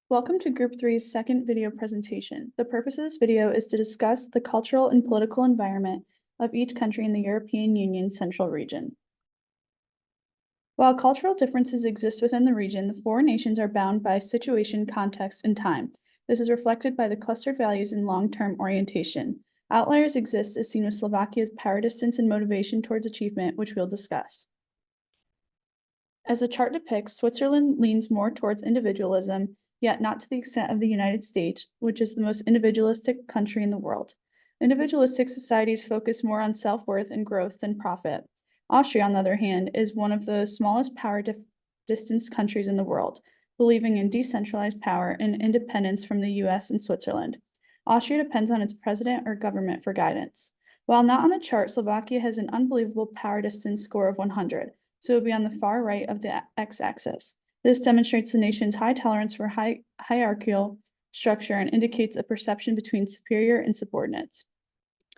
Welcome to Group 3's second video presentation. The purpose of this video is to discuss the cultural and political environment of each country in the European Union Central region. While cultural differences exist within the region, the four nations are bound by situation, context, and time. This is reflected by the clustered values and long-term orientation. Outliers exist as seen with Slovakia's power distance and motivation towards achievement, which we'll discuss. As the chart depicts, Switzerland leans more towards individualism, yet not to the extent of the United States, which is the most individualistic country in the world. Individualistic societies focus more on self-worth and growth than profit. Austria, on the other hand, is one of the smallest power distance countries in the world, believing in decentralized power and independence from the US and Switzerland. Austria depends on its president or government for guidance. While not on the chart, Slovakia has an unbelievable power distance score of 100. So it will be on the far right of the x-axis. This demonstrates the nation's high tolerance for hierarchical structure and indicates a perception between superior and subordinates.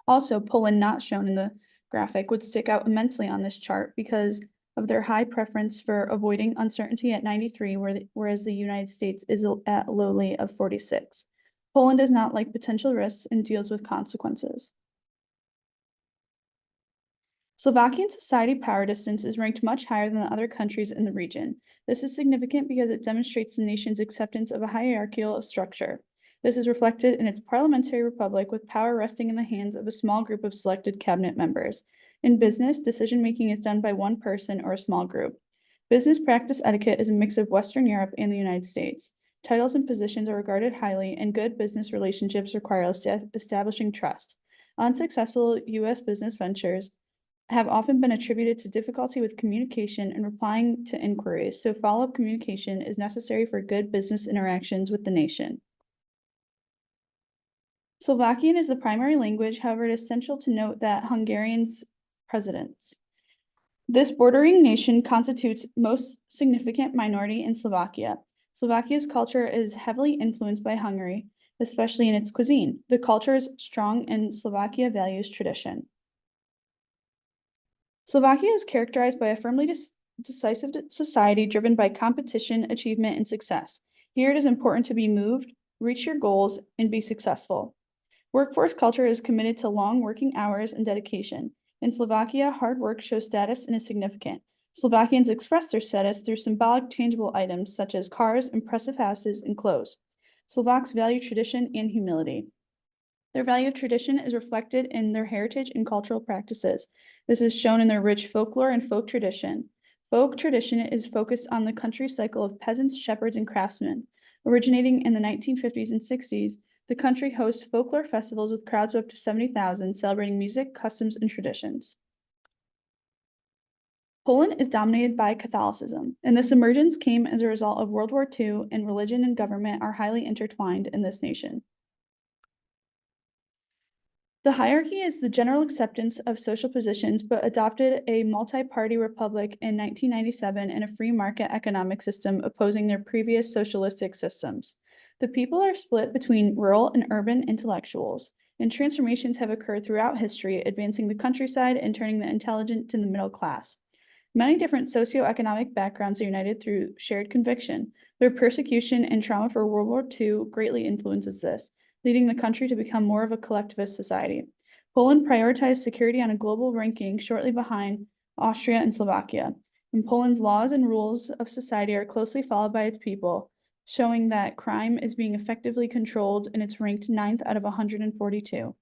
Also, Poland, not shown in the graphic, would stick out immensely on this chart because of their high preference for avoiding uncertainty at 93, whereas the United States is at lowly of 46. Poland does not like potential risks and deals with consequences. Slovakian society power distance is ranked much higher than other countries in the region. This is significant because it demonstrates the nation's acceptance of a hierarchical structure. This is reflected in its parliamentary republic with power resting in the hands of a small group of selected cabinet members. In business, decision-making is done by one person or a small group. Business practice etiquette is a mix of Western Europe and the United States. Titles and positions are regarded highly, and good business relationships require establishing trust. Unsuccessful U.S. business ventures have often been attributed to difficulty with communication and replying to inquiries, so follow-up communication is necessary for good business interactions with the nation. Slovakian is the primary language, however, it is essential to note that Hungarian's presence. This bordering nation constitutes most significant minority in Slovakia. Slovakia's culture is heavily influenced by Hungary, especially in its cuisine. The culture is strong and Slovakia values tradition. Slovakia is characterized by a firmly decisive society driven by competition, achievement, and success. Here it is important to be moved, reach your goals, and be successful. Workforce culture is committed to long working hours and dedication. In Slovakia, hard work shows status and is significant. Slovakians express their status through symbolic tangible items such as cars, impressive houses, and clothes. Slovaks value tradition and humility. Their value of tradition is reflected in their heritage and cultural practices. This is shown in their rich folklore and folk tradition. Folk tradition is focused on the country cycle of peasants, shepherds, and craftsmen. Originating in the 1950s and 60s, the country hosts folklore festivals with crowds of up to 70,000 celebrating music, customs, and traditions. Poland is dominated by Catholicism, and this emergence came as a result of World War II, and religion and government are highly intertwined in this nation. The hierarchy is the general acceptance of social positions, but adopted a multi-party republic in 1997 and a free market economic system opposing their previous socialistic systems. The people are split between rural and urban intellectuals, and transformations have occurred throughout history, advancing the countryside and turning the intelligent to the middle class. Many different socioeconomic backgrounds are united through shared conviction. Their persecution and trauma for World War II greatly influences this, leading the country to become more of a collectivist society. Poland prioritized security on a global ranking shortly behind Austria and Slovakia, and Poland's laws and rules of society are closely followed by its people, showing that crime is being effectively controlled, and it's ranked 9th out of 142.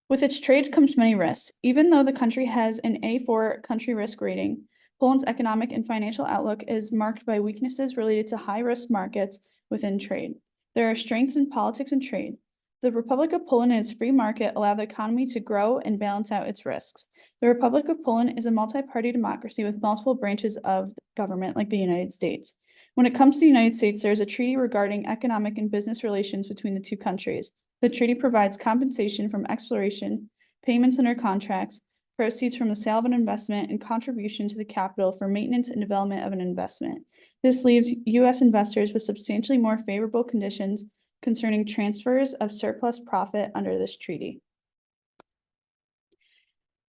With its trade comes many risks. Even though the country has an A4 country risk rating, Poland's economic and financial outlook is marked by weaknesses related to high-risk markets within trade. There are strengths in politics and trade. The Republic of Poland and its free market allow the economy to grow and balance out its risks. The Republic of Poland is a multi-party democracy with multiple branches of government like the United States. When it comes to the United States, there is a treaty regarding economic and business relations between the two countries. The treaty provides compensation from exploration, payments under contracts, proceeds from the sale of an investment, and contribution to the capital for maintenance and development of an investment. This leaves U.S. investors with substantially more favorable conditions concerning transfers of surplus profit under this treaty.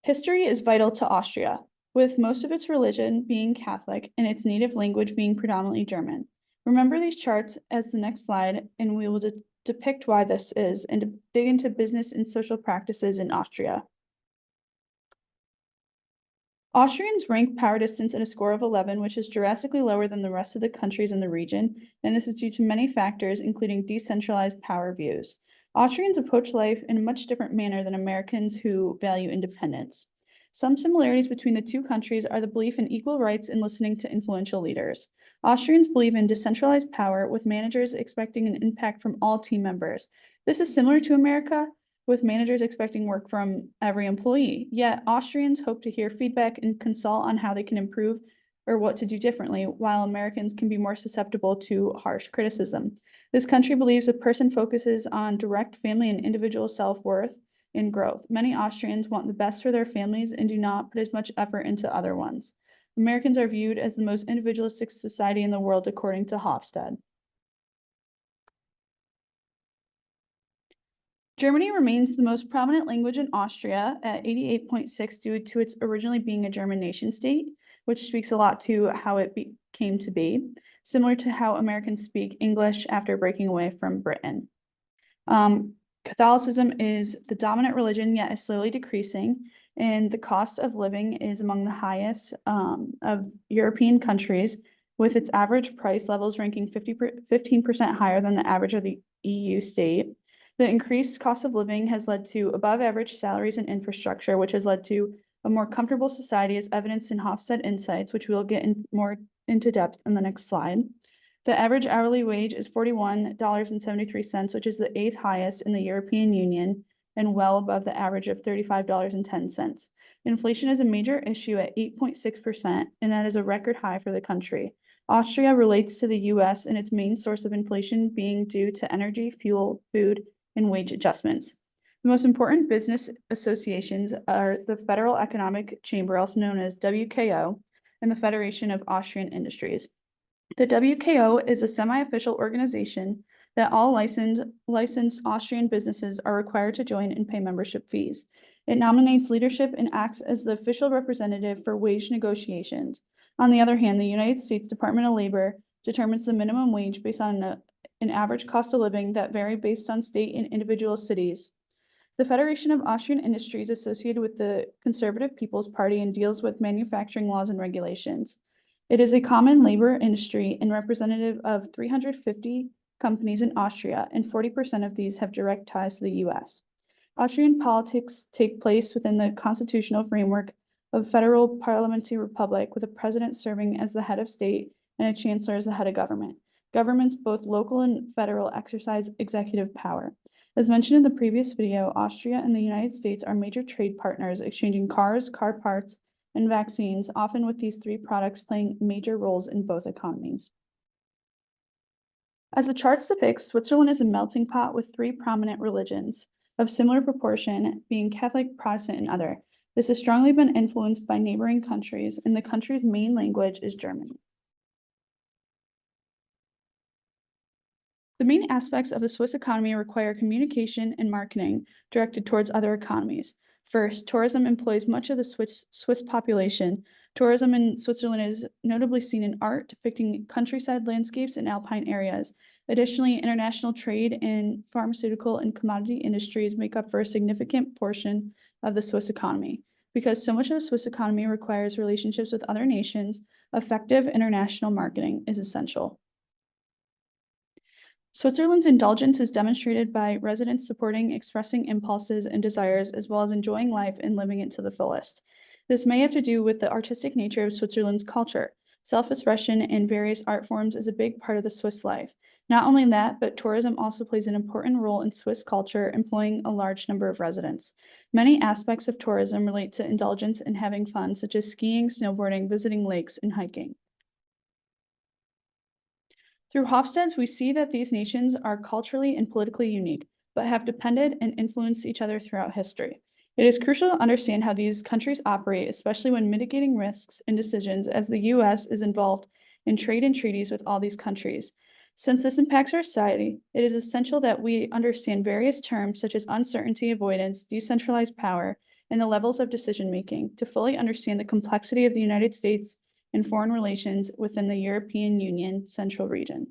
History is vital to Austria, with most of its religion being Catholic and its native language being predominantly German. Remember these charts as the next slide, and we will depict why this is and to dig into business and social practices in Austria. Austrians rank power distance at a score of 11, which is drastically lower than the rest of the countries in the region, and this is due to many factors, including decentralized power views. Austrians approach life in a much different manner than Americans who value independence. Some similarities between the two countries are the belief in equal rights and listening to influential leaders. Austrians believe in decentralized power, with managers expecting an impact from all team members. This is similar to America, with managers expecting work from every employee. Yet Austrians hope to hear feedback and consult on how they can improve or what to do differently, while Americans can be more susceptible to harsh criticism. This country believes a person focuses on direct family and individual self-worth and growth. Many Austrians want the best for their families and do not put as much effort into other ones. Americans are viewed as the most individualistic society in the world, according to Hofstede. Germany remains the most prominent language in Austria at 88.6 due to its originally being a German nation state, which speaks a lot to how it came to be, similar to how Americans speak English after breaking away from Britain. Catholicism is the dominant religion, yet is slowly decreasing, and the cost of living is among the highest of European countries, with its average price levels ranking 15% higher than the average of the EU state. The increased cost of living has led to above average salaries and infrastructure, which has led to a more comfortable society, as evidenced in Hofstede Insights, which we'll get more into depth in the next slide. The average hourly wage is $41.73, which is the 8th highest in the European Union and well above the average of $35.10. Inflation is a major issue at 8.6%, and that is a record high for the country. Austria relates to the US and its main source of inflation being due to energy, fuel, food, and wage adjustments. The most important business associations are the Federal Economic Chamber, also known as WKO, and the Federation of Austrian Industries. The WKO is a semi-official organization that all licensed Austrian businesses are required to join and pay membership fees. It nominates leadership and acts as the official representative for wage negotiations. On the other hand, the United States Department of Labor determines the minimum wage based on an average cost of living that vary based on state and individual cities. The Federation of Austrian Industries is associated with the Conservative People's Party and deals with manufacturing laws and regulations. It is a common labor industry and representative of 350 companies in Austria, and 40% of these have direct ties to the US. Austrian politics take place within the constitutional framework of a federal parliamentary republic, with a president serving as the head of state and a chancellor as the head of government. Governments, both local and federal, exercise executive power. As mentioned in the previous video, Austria and the United States are major trade partners, exchanging cars, car parts, and vaccines, often with these three products playing major roles in both economies. As the charts depict, Switzerland is a melting pot with three prominent religions, of similar proportion, being Catholic, Protestant, and other. This has strongly been influenced by neighboring countries, and the country's main language is German. The main aspects of the Swiss economy require communication and marketing directed towards other economies. First, tourism employs much of the Swiss population. Tourism in Switzerland is notably seen in art, depicting countryside landscapes and alpine areas. Additionally, international trade in pharmaceutical and commodity industries make up for a significant portion of the Swiss economy. Because so much of the Swiss economy requires relationships with other nations, effective international marketing is essential. Switzerland's indulgence is demonstrated by residents supporting, expressing impulses and desires, as well as enjoying life and living it to the fullest. This may have to do with the artistic nature of Switzerland's culture. Self-expression in various art forms is a big part of the Swiss life. Not only that, but tourism also plays an important role in Swiss culture, employing a large number of residents. Many aspects of tourism relate to indulgence and having fun, such as skiing, snowboarding, visiting lakes, and hiking. Through Hofstede's, we see that these nations are culturally and politically unique, but have depended and influenced each other throughout history. It is crucial to understand how these countries operate, especially when mitigating risks and decisions, as the US is involved in trade and treaties with all these countries. Since this impacts our society, it is essential that we understand various terms such as uncertainty avoidance, decentralized power, and the levels of decision-making to fully understand the complexity of the United States and foreign relations within the European Union Central region.